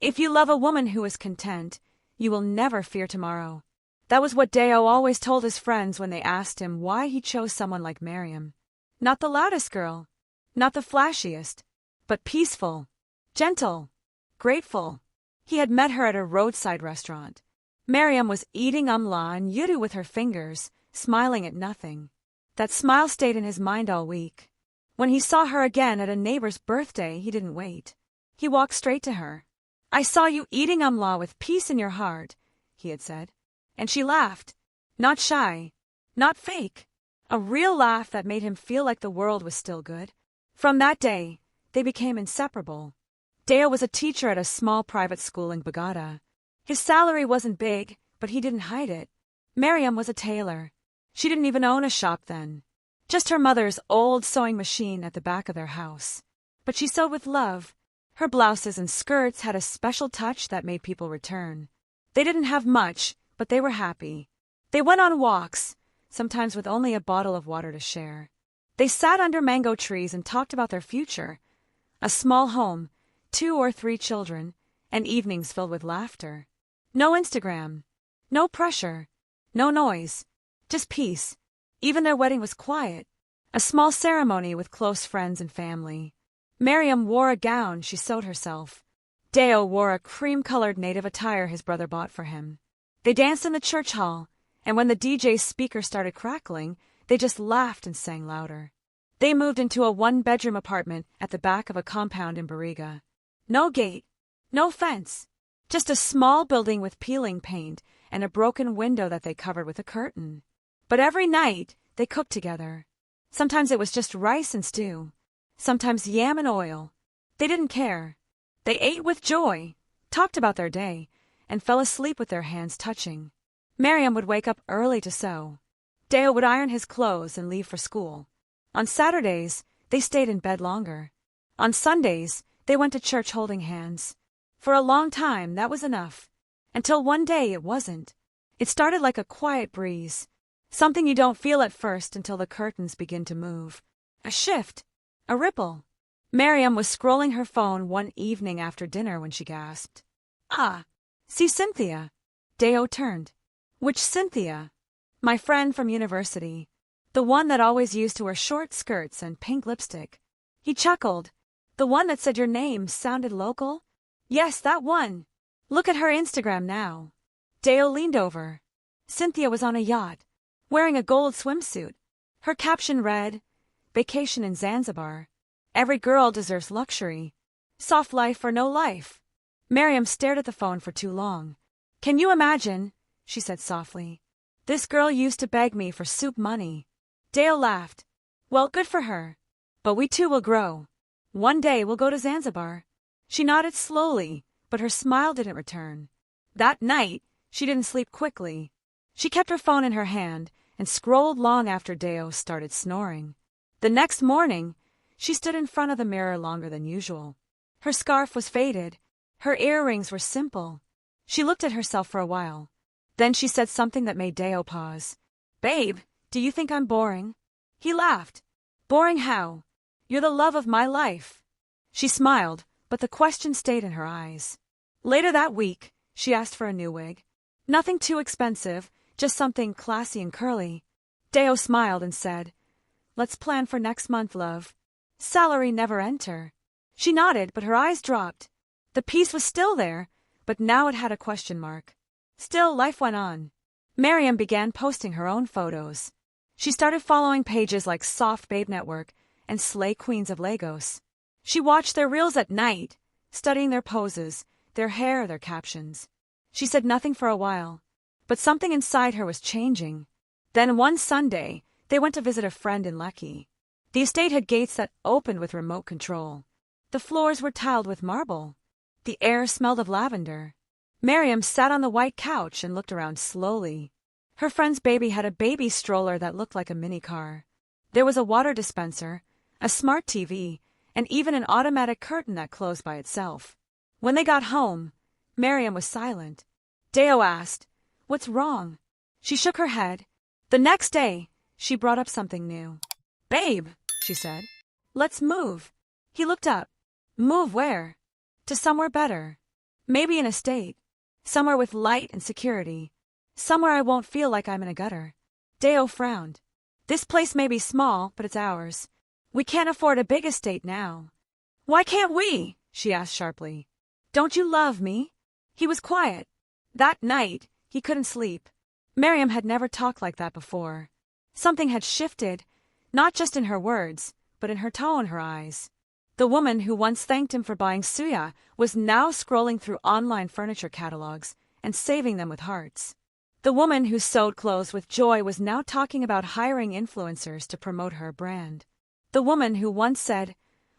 If you love a woman who is content, you will never fear tomorrow. That was what Deo always told his friends when they asked him why he chose someone like Miriam. Not the loudest girl, not the flashiest, but peaceful, gentle, grateful. He had met her at a roadside restaurant. Miriam was eating umla and yudu with her fingers, smiling at nothing. That smile stayed in his mind all week. When he saw her again at a neighbor's birthday, he didn't wait. He walked straight to her. "I saw you eating umla with peace in your heart," he had said. And she laughed. Not shy, not fake. A real laugh that made him feel like the world was still good. From that day, they became inseparable. Deo was a teacher at a small private school in Bogota. His salary wasn't big, but he didn't hide it. Miriam was a tailor. She didn't even own a shop then. Just her mother's old sewing machine at the back of their house. But she sewed with love. Her blouses and skirts had a special touch that made people return. They didn't have much, but they were happy. They went on walks, sometimes with only a bottle of water to share. They sat under mango trees and talked about their future. A small home, 2 or 3 children, and evenings filled with laughter. No Instagram. No pressure. No noise. Just peace. Even their wedding was quiet. A small ceremony with close friends and family. Miriam wore a gown she sewed herself. Deo wore a cream-colored native attire his brother bought for him. They danced in the church hall, and when the DJ's speaker started crackling, they just laughed and sang louder. They moved into a 1-bedroom apartment at the back of a compound in Barriga. No gate, no fence, just a small building with peeling paint and a broken window that they covered with a curtain. But every night, they cooked together. Sometimes it was just rice and stew, sometimes yam and oil. They didn't care. They ate with joy, talked about their day, and fell asleep with their hands touching. Miriam would wake up early to sew. Deo would iron his clothes and leave for school. On Saturdays, they stayed in bed longer. On Sundays, they went to church holding hands. For a long time, that was enough. Until one day it wasn't. It started like a quiet breeze. Something you don't feel at first until the curtains begin to move. A shift. A ripple. Miriam was scrolling her phone one evening after dinner when she gasped. "Ah, see Cynthia." Deo turned. "Which Cynthia?" "My friend from university. The one that always used to wear short skirts and pink lipstick." He chuckled. "The one that said your name sounded local?" "Yes, that one. Look at her Instagram now." Deo leaned over. Cynthia was on a yacht, wearing a gold swimsuit. Her caption read, "Vacation in Zanzibar. Every girl deserves luxury. Soft life or no life." Miriam stared at the phone for too long. "Can you imagine?" she said softly. "This girl used to beg me for soup money." Deo laughed. "Well, good for her. But we too will grow. One day we'll go to Zanzibar." She nodded slowly, but her smile didn't return. That night, she didn't sleep quickly. She kept her phone in her hand and scrolled long after Deo started snoring. The next morning, she stood in front of the mirror longer than usual. Her scarf was faded. Her earrings were simple. She looked at herself for a while. Then she said something that made Deo pause. "Babe, do you think I'm boring?" He laughed. "Boring how? You're the love of my life." She smiled, but the question stayed in her eyes. Later that week, she asked for a new wig. Nothing too expensive, just something classy and curly. Deo smiled and said, "Let's plan for next month, love. Salary never enter." She nodded, but her eyes dropped. The piece was still there, but now it had a question mark. Still, life went on. Miriam began posting her own photos. She started following pages like Soft Babe Network and Slay Queens of Lagos. She watched their reels at night, studying their poses, their hair, their captions. She said nothing for a while, but something inside her was changing. Then one Sunday, they went to visit a friend in Lekki. The estate had gates that opened with remote control. The floors were tiled with marble. The air smelled of lavender. Miriam sat on the white couch and looked around slowly. Her friend's baby had a baby stroller that looked like a mini car. There was a water dispenser, a smart TV, and even an automatic curtain that closed by itself. When they got home, Miriam was silent. Deo asked, "What's wrong?" She shook her head. The next day, she brought up something new. "Babe," she said, "let's move." He looked up. "Move where?" "To somewhere better." Maybe an estate. Somewhere with light and security. Somewhere I won't feel like I'm in a gutter. Deo frowned. This place may be small, but it's ours. We can't afford a big estate now. Why can't we? She asked sharply. Don't you love me? He was quiet. That night, he couldn't sleep. Miriam had never talked like that before. Something had shifted, not just in her words, but in her tone, her eyes. The woman who once thanked him for buying suya was now scrolling through online furniture catalogs and saving them with hearts. The woman who sewed clothes with joy was now talking about hiring influencers to promote her brand. The woman who once said,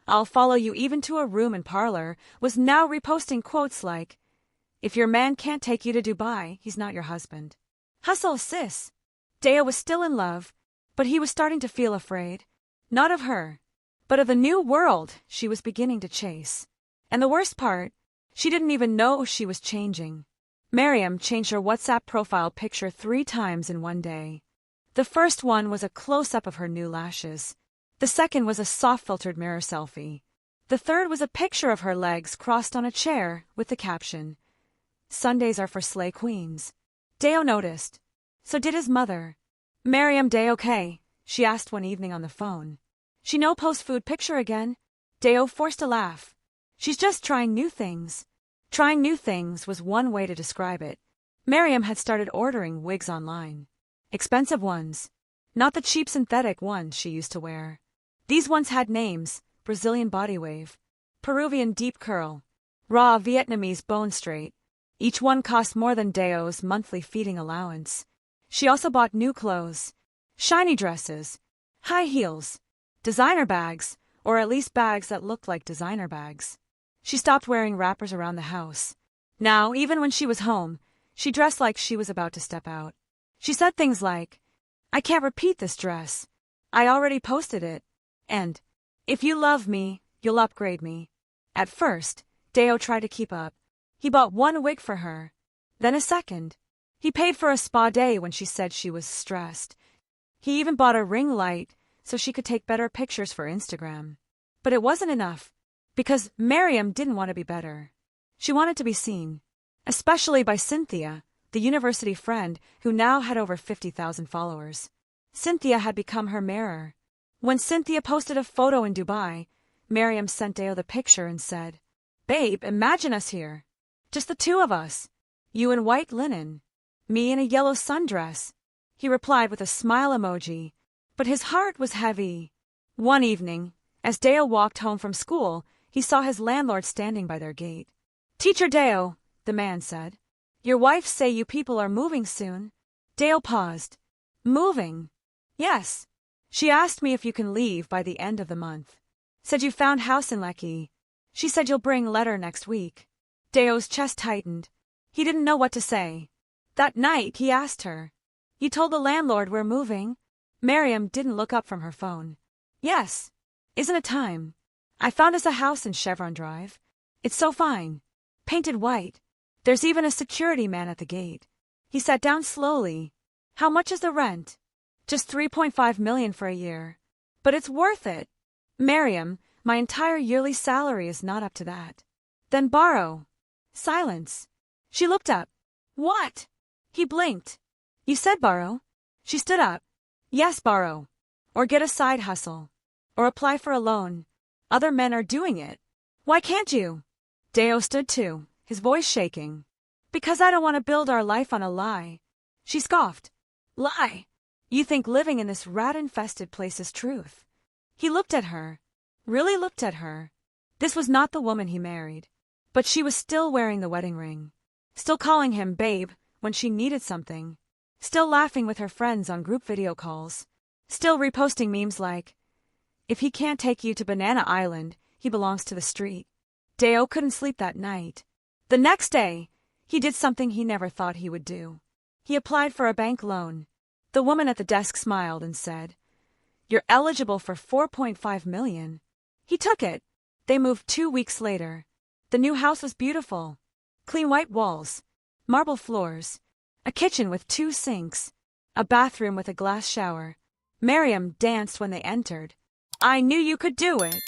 "I'll follow you even to a room and parlor," was now reposting quotes like, "If your man can't take you to Dubai, he's not your husband." Hustle, sis. Deo was still in love, but he was starting to feel afraid. Not of her, but of the new world she was beginning to chase. And the worst part, she didn't even know she was changing. Miriam changed her WhatsApp profile picture 3 times in one day. The first one was a close-up of her new lashes. The second was a soft-filtered mirror selfie. The third was a picture of her legs crossed on a chair with the caption, "Sundays are for slay queens." Deo noticed. So did his mother. "Miriam, day okay?" she asked one evening on the phone. "She no post food picture again?" Deo forced a laugh. "She's just trying new things." Trying new things was one way to describe it. Miriam had started ordering wigs online. Expensive ones. Not the cheap synthetic ones she used to wear. These ones had names: Brazilian body wave, Peruvian deep curl, raw Vietnamese bone straight. Each one cost more than Deo's monthly feeding allowance. She also bought new clothes, shiny dresses, high heels, designer bags, or at least bags that looked like designer bags. She stopped wearing wrappers around the house. Now, even when she was home, she dressed like she was about to step out. She said things like, "I can't repeat this dress. I already posted it." And, "If you love me, you'll upgrade me." At first, Deo tried to keep up. He bought one wig for her, then a second. He paid for a spa day when she said she was stressed. He even bought a ring light so she could take better pictures for Instagram. But it wasn't enough, because Miriam didn't want to be better. She wanted to be seen, especially by Cynthia, the university friend who now had over 50,000 followers. Cynthia had become her mirror. When Cynthia posted a photo in Dubai, Miriam sent Deo the picture and said, "Babe, imagine us here. Just the two of us. You in white linen. Me in a yellow sundress." He replied with a smile emoji, but his heart was heavy. One evening, as Deo walked home from school, he saw his landlord standing by their gate. "Teacher Deo," the man said, "your wife say you people are moving soon." Deo paused. "Moving?" "Yes. She asked me if you can leave by the end of the month. Said you found house in Lekki. She said you'll bring letter next week." Deo's chest tightened. He didn't know what to say. That night, he asked her, "You told the landlord we're moving?" Miriam didn't look up from her phone. "Yes. Isn't it time? I found us a house in Chevron Drive. It's so fine. Painted white. There's even a security man at the gate." He sat down slowly. "How much is the rent?" "Just 3.5 million for a year. But it's worth it." "Miriam, my entire yearly salary is not up to that." "Then borrow." Silence. She looked up. "What?" He blinked. "You said borrow." She stood up. "Yes, borrow. Or get a side hustle. Or apply for a loan. Other men are doing it. Why can't you?" Deo stood too, his voice shaking. "Because I don't want to build our life on a lie." She scoffed. "Lie? You think living in this rat-infested place is truth?" He looked at her. Really looked at her. This was not the woman he married. But she was still wearing the wedding ring. Still calling him babe when she needed something. Still laughing with her friends on group video calls. Still reposting memes like, "If he can't take you to Banana Island, he belongs to the street." Deo couldn't sleep that night. The next day, he did something he never thought he would do. He applied for a bank loan. The woman at the desk smiled and said, "You're eligible for 4.5 million. He took it. They moved 2 weeks later. The new house was beautiful. Clean white walls, marble floors, a kitchen with 2 sinks, a bathroom with a glass shower. Miriam danced when they entered. "I knew you could do it,"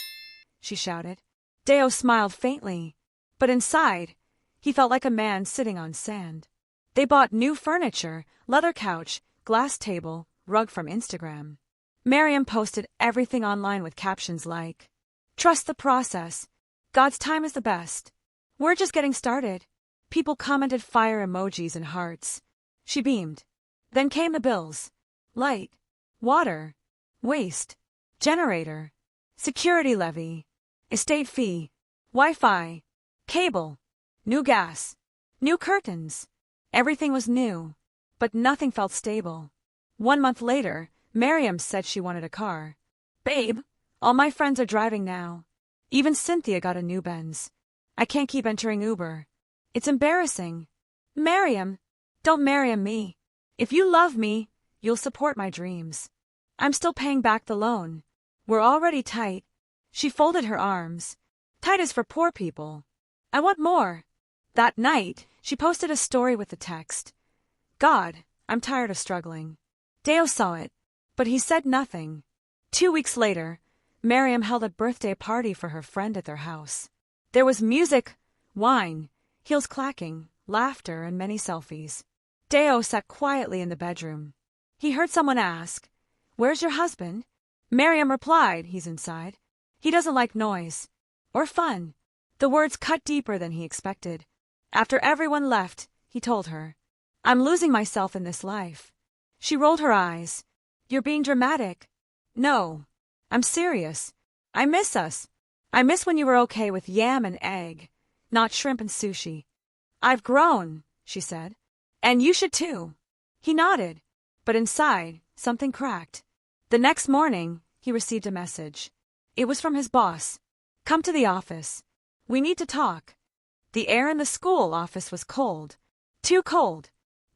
she shouted. Deo smiled faintly, but inside, He felt like a man sitting on sand. They bought new furniture, leather couch, glass table, rug from Instagram. Miriam posted everything online with captions like, "Trust the process. God's time is the best. We're just getting started." People commented fire emojis and hearts. She beamed. Then came the bills. Light, water, waste, generator, security levy, estate fee, Wi-Fi, cable, new gas, new curtains. Everything was new, but nothing felt stable. 1 month later, Miriam said she wanted a car. "Babe, all my friends are driving now. Even Cynthia got a new Benz. I can't keep entering Uber. It's embarrassing. Miriam, don't marry me. If you love me, you'll support my dreams. I'm still paying back the loan. We're already tight." She folded her arms. "Tight is for poor people. I want more." That night, she posted a story with the text, "God, I'm tired of struggling." Deo saw it, but he said nothing. 2 weeks later, Miriam held a birthday party for her friend at their house. There was music, wine, heels clacking, laughter, and many selfies. Deo sat quietly in the bedroom. He heard someone ask, "Where's your husband?" Miriam replied, "He's inside. He doesn't like noise. Or fun." The words cut deeper than he expected. After everyone left, he told her, "I'm losing myself in this life." She rolled her eyes. "You're being dramatic." "No, I'm serious. I miss us. I miss when you were okay with yam and egg, not shrimp and sushi." "I've grown," she said. "And you should too." He nodded, but inside, something cracked. The next morning, he received a message. It was from his boss. "Come to the office. We need to talk." The air in the school office was cold. Too cold.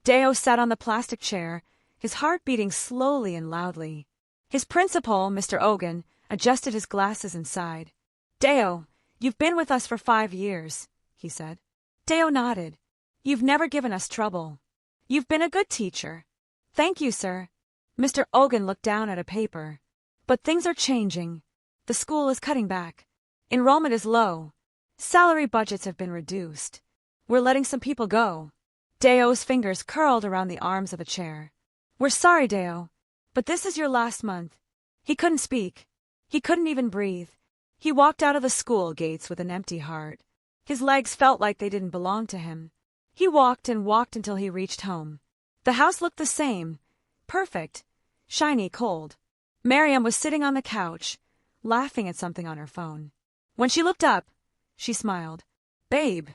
Deo sat on the plastic chair, his heart beating slowly and loudly. His principal, Mr. Ogan, adjusted his glasses and sighed. "Deo, you've been with us for 5 years," he said. Deo nodded. "You've never given us trouble. You've been a good teacher." "Thank you, sir." Mr. Ogan looked down at a paper. "But things are changing. The school is cutting back. Enrollment is low. Salary budgets have been reduced. We're letting some people go." Deo's fingers curled around the arms of a chair. "We're sorry, Deo, but this is your last month." He couldn't speak. He couldn't even breathe. He walked out of the school gates with an empty heart. His legs felt like they didn't belong to him. He walked and walked until he reached home. The house looked the same. Perfect. Shiny, cold. Miriam was sitting on the couch, laughing at something on her phone. When she looked up, she smiled. "Babe,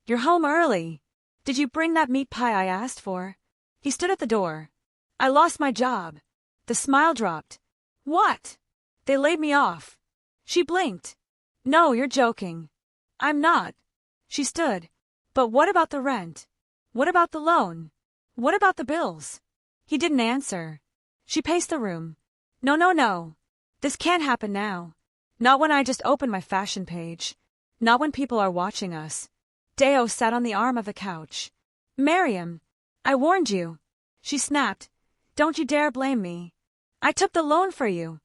you're home early. Did you bring that meat pie I asked for?" He stood at the door. "I lost my job." The smile dropped. "What?" "They laid me off." She blinked. "No, you're joking." "I'm not." She stood. "But what about the rent? What about the loan? What about the bills?" He didn't answer. She paced the room. No, no, no. This can't happen now. Not when I just opened my fashion page. Not when people are watching us." Deo sat on the arm of the couch. "Miriam, I warned you." She snapped. "Don't you dare blame me. I took the loan for you."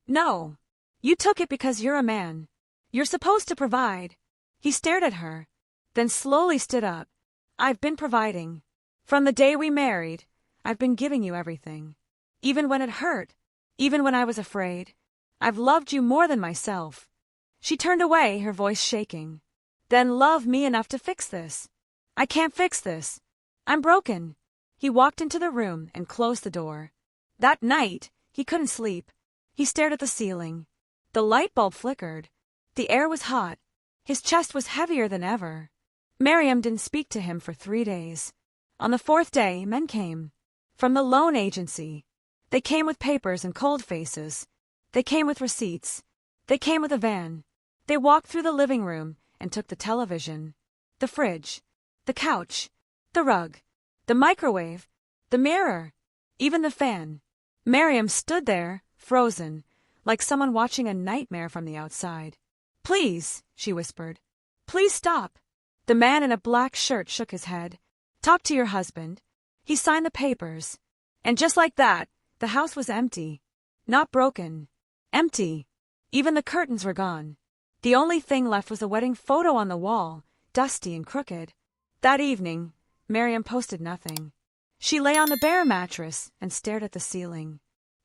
"No. You took it because you're a man. You're supposed to provide." He stared at her, then slowly stood up. "I've been providing. From the day we married, I've been giving you everything. Even when it hurt, even when I was afraid. I've loved you more than myself." She turned away, her voice shaking. "Then love me enough to fix this." "I can't fix this. I'm broken." He walked into the room and closed the door. That night, he couldn't sleep. He stared at the ceiling. The light bulb flickered. The air was hot. His chest was heavier than ever. Miriam didn't speak to him for 3 days. On the 4th day, men came. From the loan agency. They came with papers and cold faces. They came with receipts. They came with a van. They walked through the living room and took the television, the fridge, the couch, the rug, the microwave, the mirror, even the fan. Miriam stood there, frozen, like someone watching a nightmare from the outside. "Please," she whispered. "Please stop." The man in a black shirt shook his head. "Talk to your husband." He signed the papers. And just like that, the house was empty. Not broken. Empty. Even the curtains were gone. The only thing left was a wedding photo on the wall, dusty and crooked. That evening, Miriam posted nothing. She lay on the bare mattress and stared at the ceiling.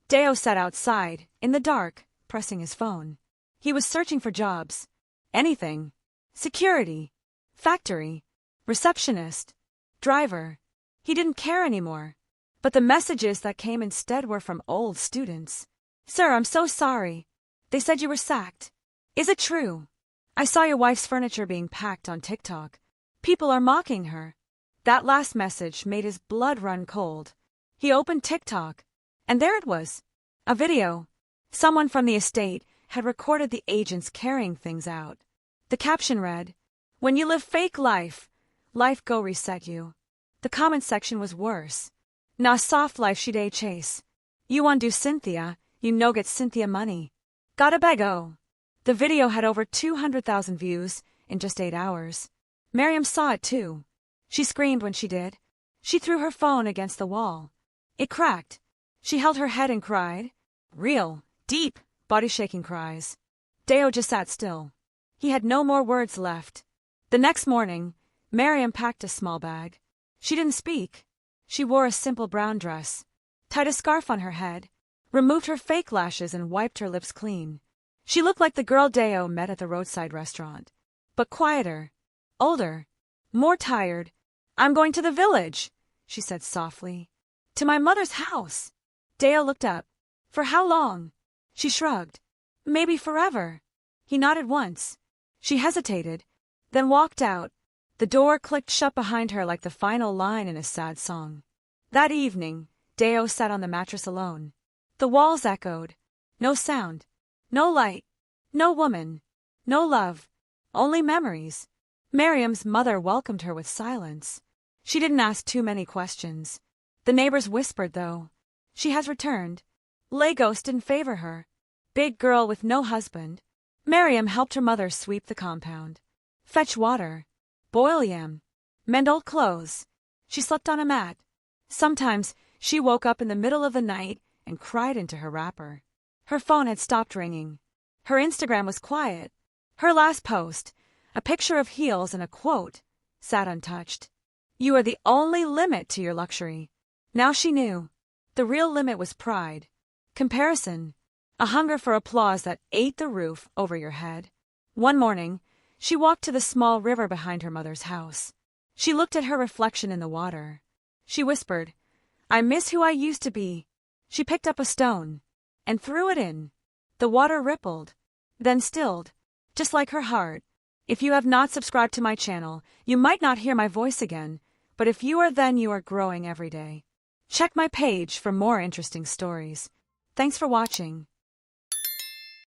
Deo sat outside, in the dark, pressing his phone. He was searching for jobs. Anything. Security. Factory. Receptionist. Driver. He didn't care anymore. But the messages that came instead were from old students. Sir, I'm so sorry. They said you were sacked. Is it true? I saw your wife's furniture being packed on TikTok. People are mocking her. That last message made his blood run cold. He opened TikTok, and there it was. A video. Someone from the estate had recorded the agents carrying things out. The caption read, "When you live fake life, life go reset you." The comment section was worse. "Na soft life she day chase. You undo Cynthia, you no get Cynthia money. Gotta bego." The video had over 200,000 views in just 8 hours. Miriam saw it too. She screamed when she did. She threw her phone against the wall. It cracked. She held her head and cried. Real, deep, body-shaking cries. Deo just sat still. He had no more words left. The next morning, Miriam packed a small bag. She didn't speak. She wore a simple brown dress, tied a scarf on her head, removed her fake lashes and wiped her lips clean. She looked like the girl Deo met at the roadside restaurant, but quieter, older, more tired. "I'm going to the village," she said softly. "To my mother's house." Deo looked up. "For how long?" She shrugged. "Maybe forever." He nodded once. She hesitated, then walked out. The door clicked shut behind her like the final line in a sad song. That evening, Deo sat on the mattress alone. The walls echoed. No sound. No light. No woman. No love. Only memories. Miriam's mother welcomed her with silence. She didn't ask too many questions. The neighbors whispered, though. "She has returned." Lagos didn't favor her. Big girl with no husband. Miriam helped her mother sweep the compound. Fetch water. Boil yam. Mend old clothes. She slept on a mat. Sometimes she woke up in the middle of the night and cried into her wrapper. Her phone had stopped ringing. Her Instagram was quiet. Her last post, a picture of heels and a quote, sat untouched. "You are the only limit to your luxury." Now she knew. The real limit was pride, comparison, a hunger for applause that ate the roof over your head. One morning, she walked to the small river behind her mother's house. She looked at her reflection in the water. She whispered, "I miss who I used to be." She picked up a stone and threw it in. The water rippled, then stilled, just like her heart. If you have not subscribed to my channel, you might not hear my voice again, but if you are, then you are growing every day. Check my page for more interesting stories. Thanks for watching.